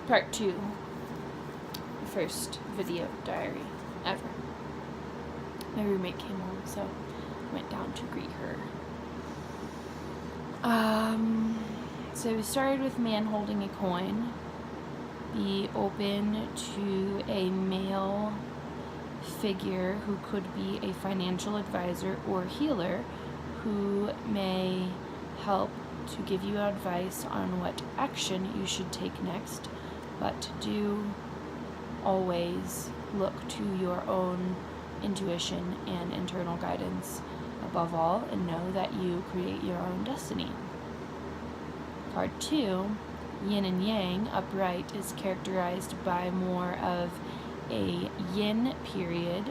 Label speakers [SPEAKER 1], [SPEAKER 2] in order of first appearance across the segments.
[SPEAKER 1] Part 2. The first video diary ever. My roommate came home, so I went down to greet her. So we started with man holding a coin. Be open to a male figure who could be a financial advisor or healer who may help to give you advice on what action you should take next, but do always look to your own intuition and internal guidance above all, and know that you create your own destiny. Card 2, Yin and Yang, upright, is characterized by more of a yin period,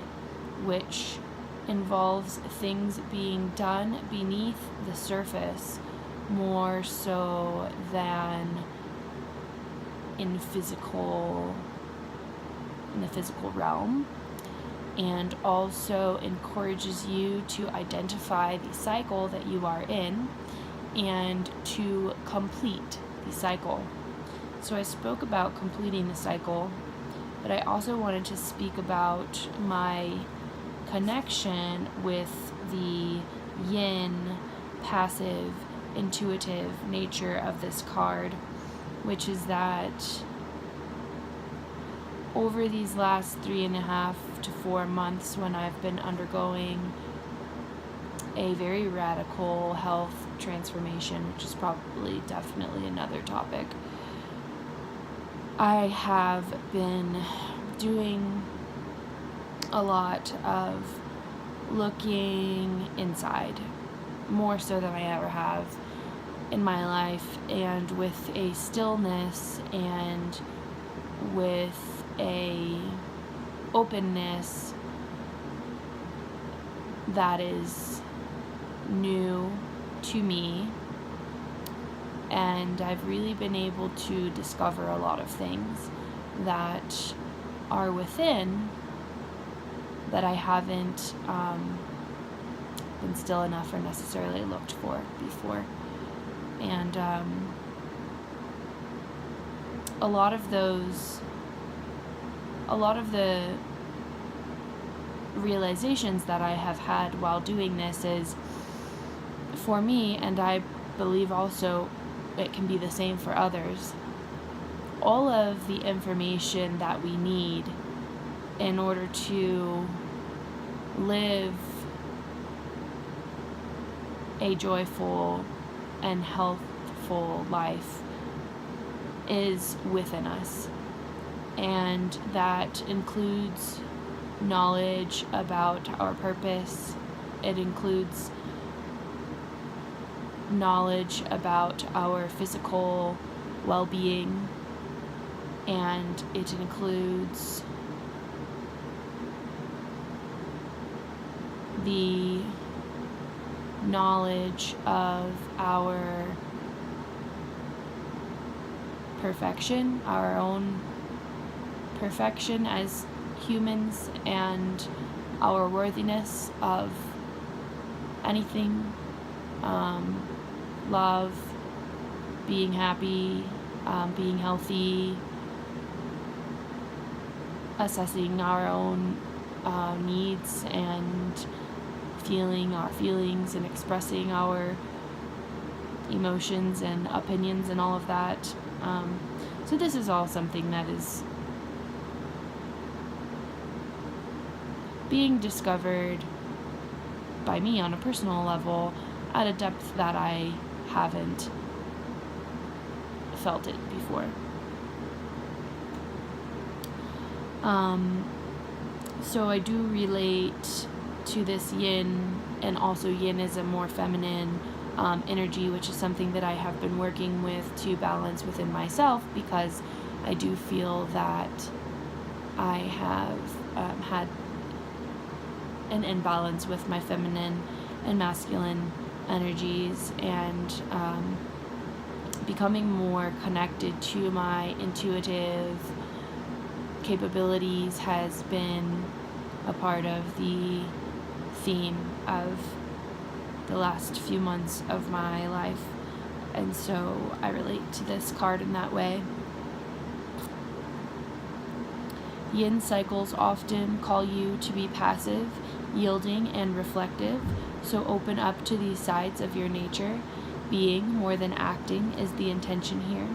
[SPEAKER 1] which involves things being done beneath the surface more so than in the physical realm, and also encourages you to identify the cycle that you are in and to complete the cycle. So I spoke about completing the cycle, but I also wanted to speak about my connection with the yin, passive, intuitive nature of this card, which is that over these last 3.5 to 4 months, when I've been undergoing a very radical health transformation, which is probably definitely another topic, I have been doing a lot of looking inside, more so than I ever have in my life, and with a stillness and with a openness that is new to me, and I've really been able to discover a lot of things that are within that I haven't been still enough or necessarily looked for before. And a lot of the realizations that I have had while doing this is, for me, and I believe also it can be the same for others, all of the information that we need in order to live a joyful and healthful life is within us. And that includes knowledge about our purpose. It includes knowledge about our physical well-being, and it includes the knowledge of our perfection, our own perfection as humans, and our worthiness of anything, love, being happy, being healthy, assessing our own needs and feeling our feelings and expressing our emotions and opinions and all of that. So this is all something that is being discovered by me on a personal level at a depth that I haven't felt it before. So I do relate to this yin, and also yin is a more feminine energy, which is something that I have been working with to balance within myself, because I do feel that I have had an imbalance with my feminine and masculine energies, and becoming more connected to my intuitive capabilities has been a part of the theme of the last few months of my life, and so I relate to this card in that way. Yin cycles often call you to be passive, yielding, and reflective, so open up to these sides of your nature. Being more than acting is the intention here.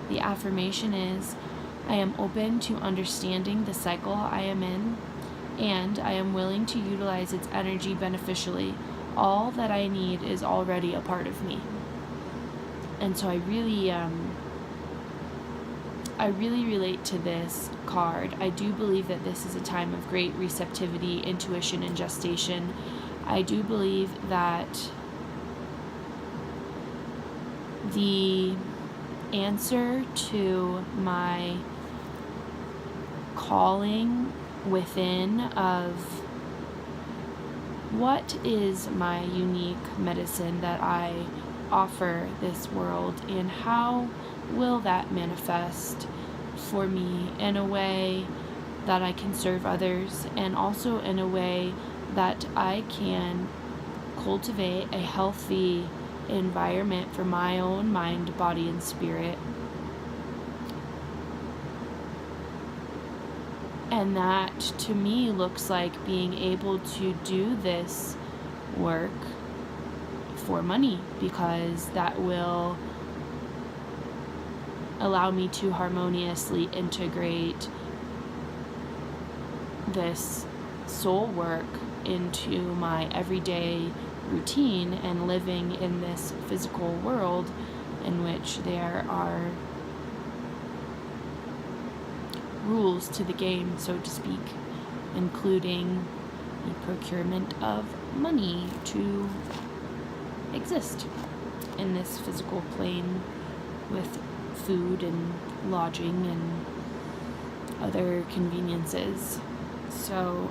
[SPEAKER 1] The affirmation is, I am open to understanding the cycle I am in, and I am willing to utilize its energy beneficially. All that I need is already a part of me. And so I really relate to this card. I do believe that this is a time of great receptivity, intuition, and gestation. I do believe that the answer to my calling within of what is my unique medicine that I offer this world, and how will that manifest for me in a way that I can serve others, and also in a way that I can cultivate a healthy environment for my own mind, body, and spirit. And that to me looks like being able to do this work for money, because that will allow me to harmoniously integrate this soul work into my everyday routine and living in this physical world in which there are rules to the game, so to speak, including the procurement of money to exist in this physical plane with food and lodging and other conveniences. So,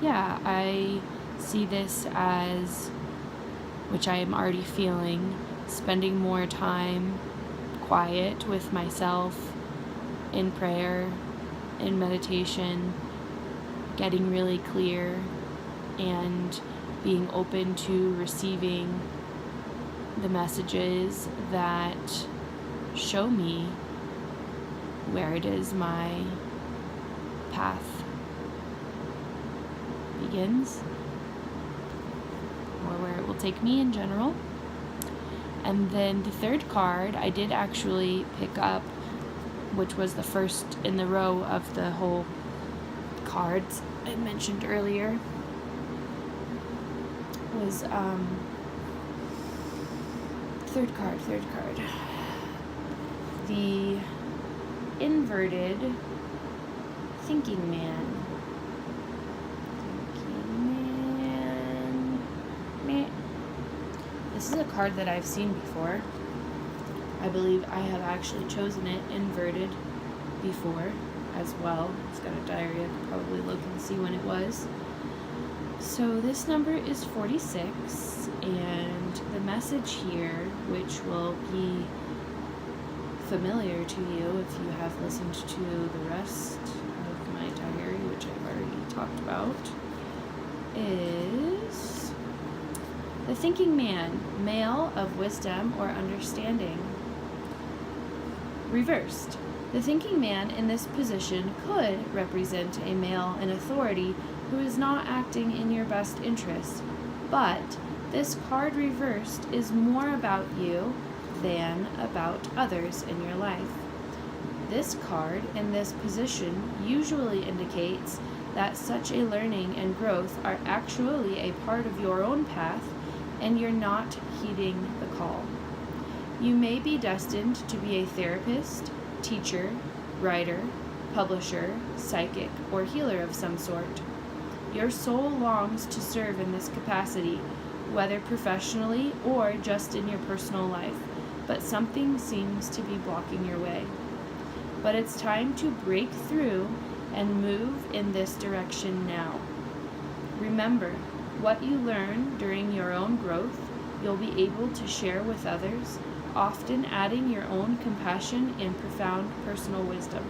[SPEAKER 1] yeah, I see this as, which I am already feeling, spending more time quiet with myself, in prayer, in meditation, getting really clear, and being open to receiving the messages that show me where it is my path begins, or where it will take me in general. And then the third card I did actually pick up, which was the first in the row of the whole cards I mentioned earlier, was third card. The inverted thinking man. This is a card that I've seen before. I believe I have actually chosen it inverted before as well. It's got a diary. I could probably look and see when it was. So this number is 46, and the message here, which will be familiar to you if you have listened to the rest of my diary, which I've already talked about, is the thinking man, male of wisdom or understanding. Reversed. The thinking man in this position could represent a male in authority who is not acting in your best interest, but this card reversed is more about you than about others in your life. This card in this position usually indicates that such a learning and growth are actually a part of your own path, and you're not heeding the call. You may be destined to be a therapist, teacher, writer, publisher, psychic, or healer of some sort. Your soul longs to serve in this capacity, whether professionally or just in your personal life, but something seems to be blocking your way. But it's time to break through and move in this direction now. Remember, what you learn during your own growth, you'll be able to share with others, often adding your own compassion and profound personal wisdom.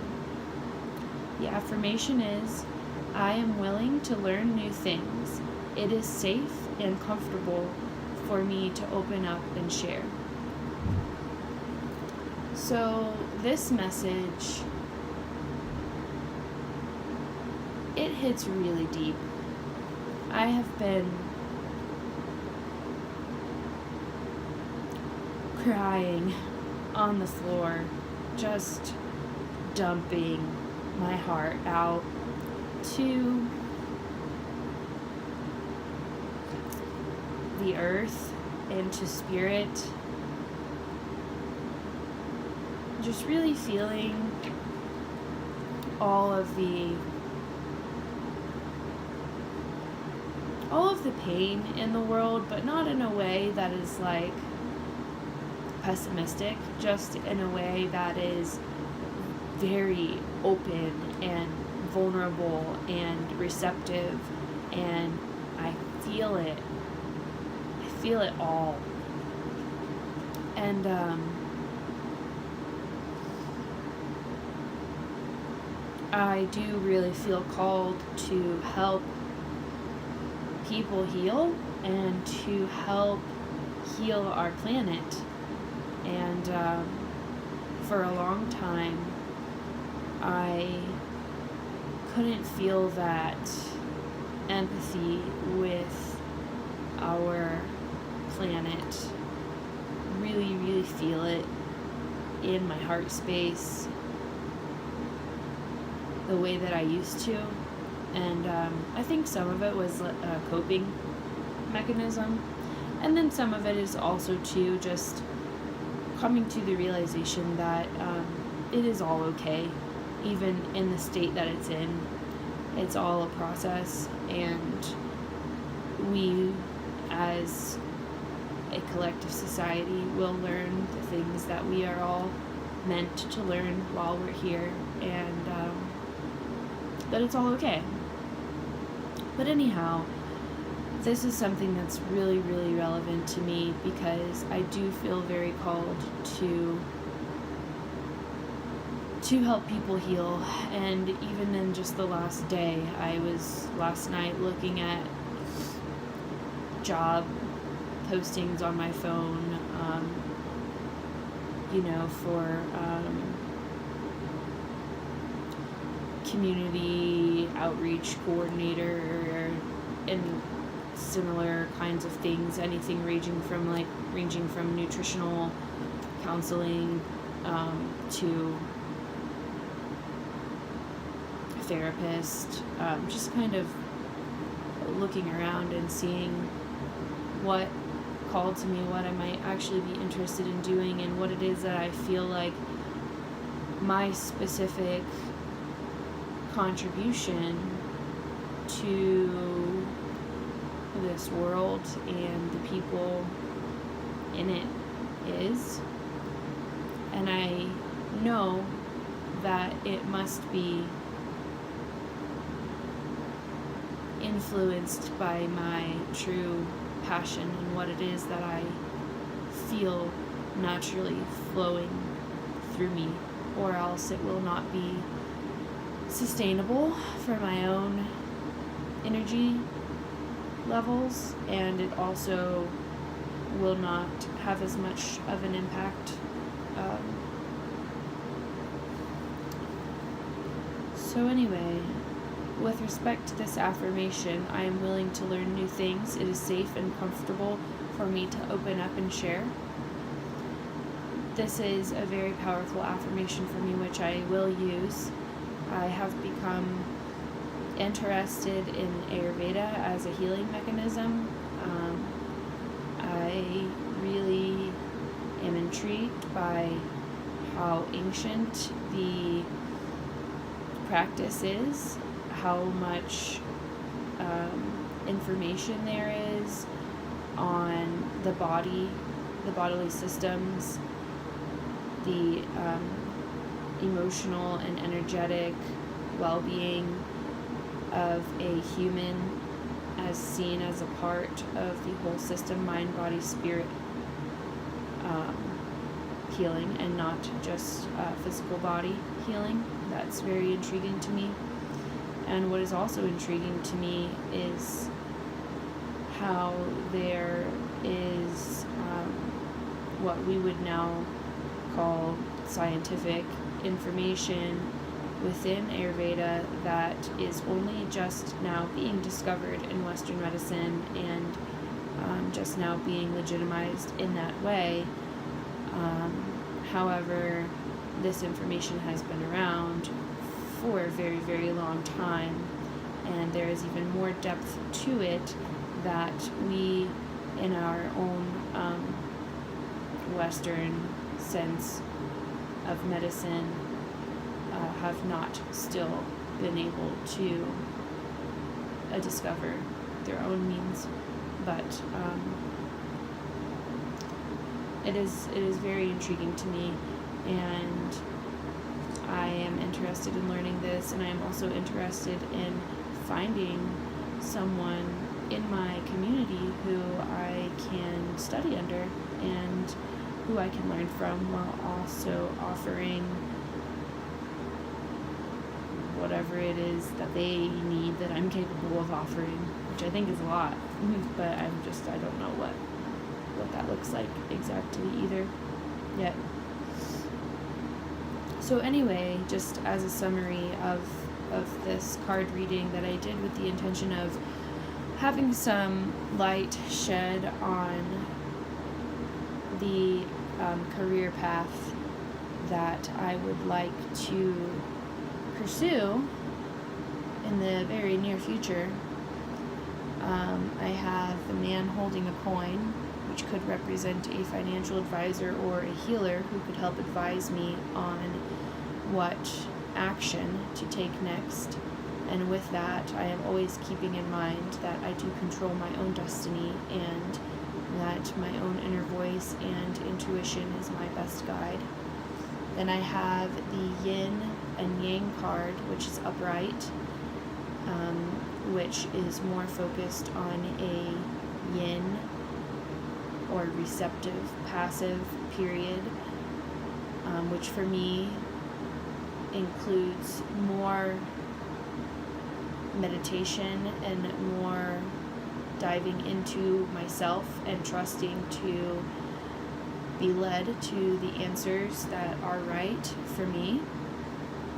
[SPEAKER 1] The affirmation is, I am willing to learn new things. It is safe and comfortable for me to open up and share. So this message, it hits really deep. I have been crying on the floor, just dumping my heart out to the earth and to spirit. Just really feeling all of the pain in the world, but not in a way that is like pessimistic, just in a way that is very open and vulnerable and receptive, and I feel it all. And I do really feel called to help people heal and to help heal our planet. And for a long time, I couldn't feel that empathy with our planet, really, really feel it in my heart space the way that I used to. And I think some of it was a coping mechanism, and then some of it is also too just coming to the realization that it is all okay, even in the state that it's in. It's all a process, and we as a collective society will learn the things that we are all meant to learn while we're here, and that it's all okay. But anyhow, this is something that's really, really relevant to me because I do feel very called to help people heal. And even in just the last day, I was last night looking at job postings on my phone, for community outreach coordinator and similar kinds of things, anything ranging from nutritional counseling to a therapist, just kind of looking around and seeing what called to me, what I might actually be interested in doing, and what it is that I feel like my specific contribution to this world and the people in it is. And I know that it must be influenced by my true passion and what it is that I feel naturally flowing through me, or else it will not be sustainable for my own energy levels, and it also will not have as much of an impact. So anyway, with respect to this affirmation, I am willing to learn new things. It is safe and comfortable for me to open up and share. This is a very powerful affirmation for me, which I will use. I have become interested in Ayurveda as a healing mechanism. I really am intrigued by how ancient the practice is, how much information there is on the body, the bodily systems, the emotional and energetic well-being of a human as seen as a part of the whole system, mind, body, spirit healing, and not just physical body healing. That's very intriguing to me. And what is also intriguing to me is how there is what we would now call scientific information within Ayurveda that is only just now being discovered in Western medicine and just now being legitimized in that way. However, this information has been around for a very, very long time, and there is even more depth to it that we, in our own Western sense of medicine, have not still been able to discover their own means. But it is very intriguing to me, and I am interested in learning this, and I am also interested in finding someone in my community who I can study under and who I can learn from, while also offering whatever it is that they need that I'm capable of offering, which I think is a lot, but I don't know what that looks like exactly either yet. So anyway, just as a summary of this card reading that I did with the intention of having some light shed on the career path that I would like to pursue in the very near future. I have the man holding a coin, which could represent a financial advisor or a healer who could help advise me on what action to take next. And with that, I am always keeping in mind that I do control my own destiny, and that my own inner voice and intuition is my best guide. Then I have the yin and yang card, which is upright, which is more focused on a yin or receptive, passive period, which for me includes more meditation and more diving into myself and trusting to be led to the answers that are right for me.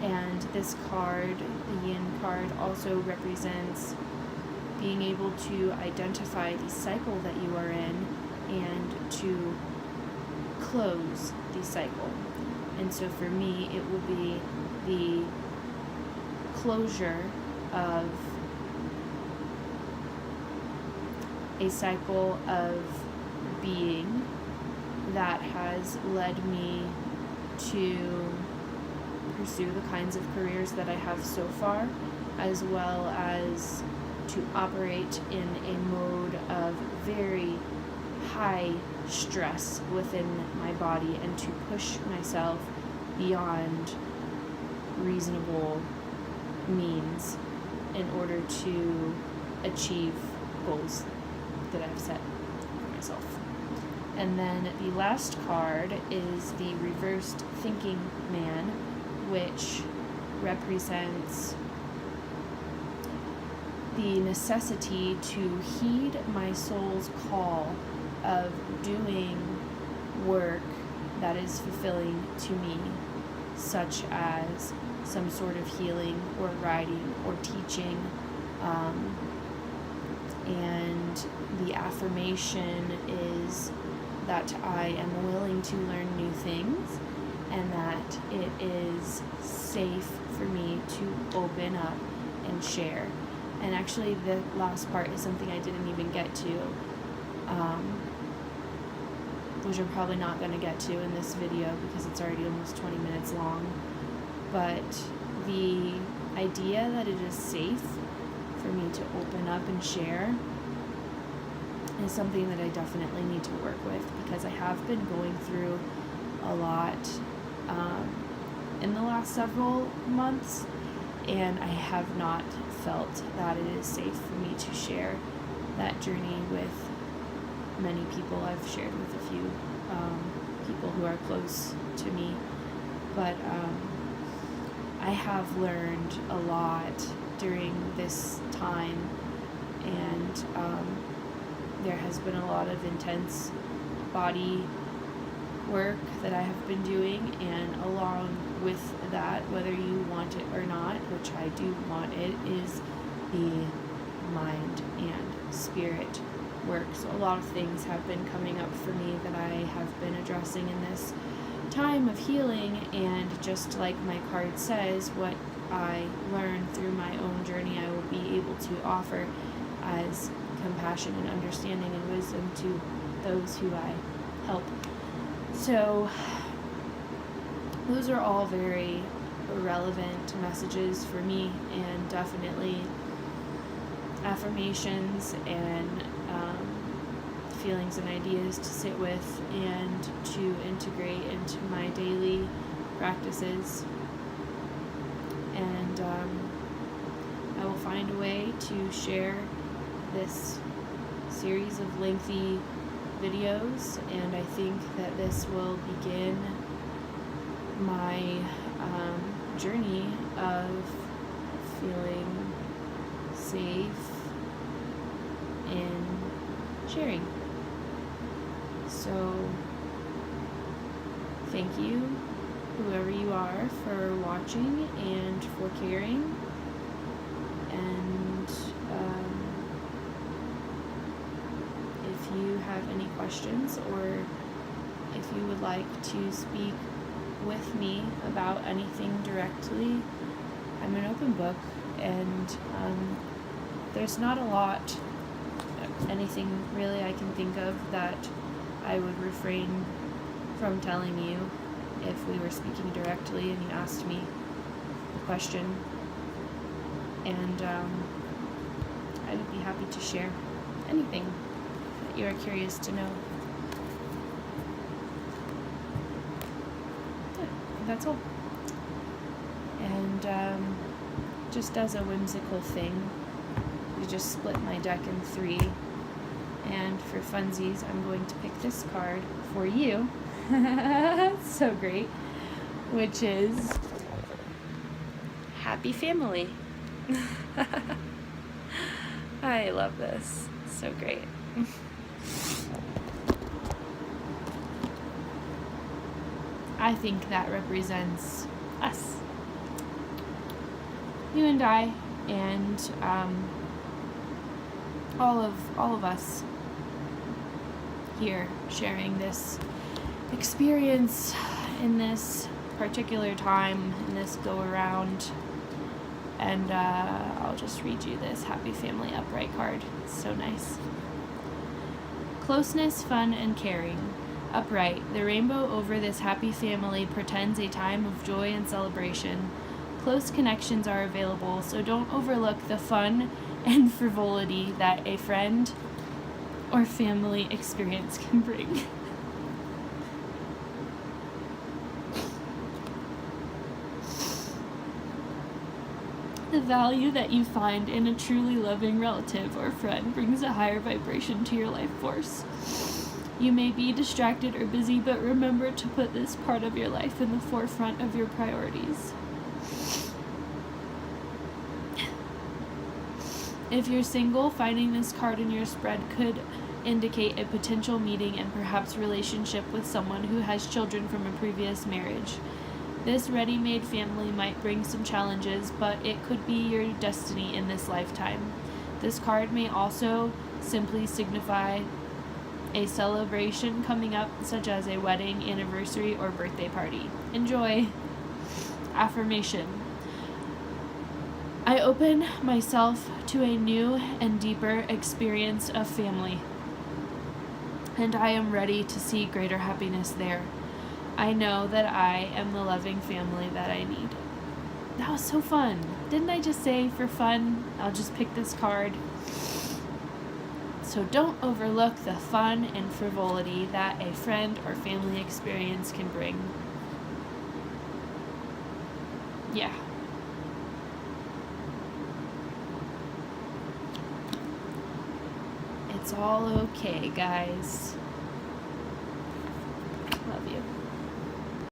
[SPEAKER 1] And this card, the yin card, also represents being able to identify the cycle that you are in and to close the cycle. And so for me, it will be the closure of a cycle of being that has led me to pursue the kinds of careers that I have so far, as well as to operate in a mode of very high stress within my body and to push myself beyond reasonable means in order to achieve goals that I've set for myself. And then the last card is the reversed thinking man, which represents the necessity to heed my soul's call of doing work that is fulfilling to me, such as some sort of healing or writing or teaching, and the affirmation is that I am willing to learn new things and that it is safe for me to open up and share. And actually the last part is something I didn't even get to, which I'm probably not going to get to in this video because it's already almost 20 minutes long. But the idea that it is safe for me to open up and share is something that I definitely need to work with, because I have been going through a lot in the last several months, and I have not felt that it is safe for me to share that journey with many people. I've shared with a few people who are close to me, but I have learned a lot during this time, and there has been a lot of intense body work that I have been doing, and along with that, whether you want it or not, which I do want it, is the mind and spirit work. So a lot of things have been coming up for me that I have been addressing in this time of healing, and just like my card says, what I learned through my own journey, I will be able to offer as compassion and understanding and wisdom to those who I help. So those are all very relevant messages for me, and definitely affirmations and feelings and ideas to sit with and to integrate into my daily practices. And I will find a way to share this series of lengthy videos, and I think that this will begin my journey of feeling safe in sharing. So thank you, whoever you are, for watching and for caring. And if you have any questions, or if you would like to speak with me about anything directly, I'm an open book, and there's not a lot, anything really I can think of that I would refrain from telling you if we were speaking directly and you asked me a question. And I would be happy to share anything that you are curious to know. Yeah, that's all. And just as a whimsical thing, we just split my deck in 3. And for funsies, I'm going to pick this card for you. So great. Which is Happy Family. I love this. So great. I think that represents us. You and I, and all of us here sharing this experience in this particular time, in this go around. And I'll just read you this Happy Family upright card. It's so nice. Closeness, fun, and caring. Upright, the rainbow over this happy family portends a time of joy and celebration. Close connections are available, so don't overlook the fun and frivolity that a friend or family experience can bring. The value that you find in a truly loving relative or friend brings a higher vibration to your life force. You may be distracted or busy, but remember to put this part of your life in the forefront of your priorities. If you're single, finding this card in your spread could indicate a potential meeting and perhaps relationship with someone who has children from a previous marriage. This ready-made family might bring some challenges, but it could be your destiny in this lifetime. This card may also simply signify a celebration coming up, such as a wedding, anniversary, or birthday party. Enjoy. Affirmation. I open myself to a new and deeper experience of family, and I am ready to see greater happiness there. I know that I am the loving family that I need. That was so fun. Didn't I just say for fun, I'll just pick this card? So don't overlook the fun and frivolity that a friend or family experience can bring. Yeah. It's all okay, guys.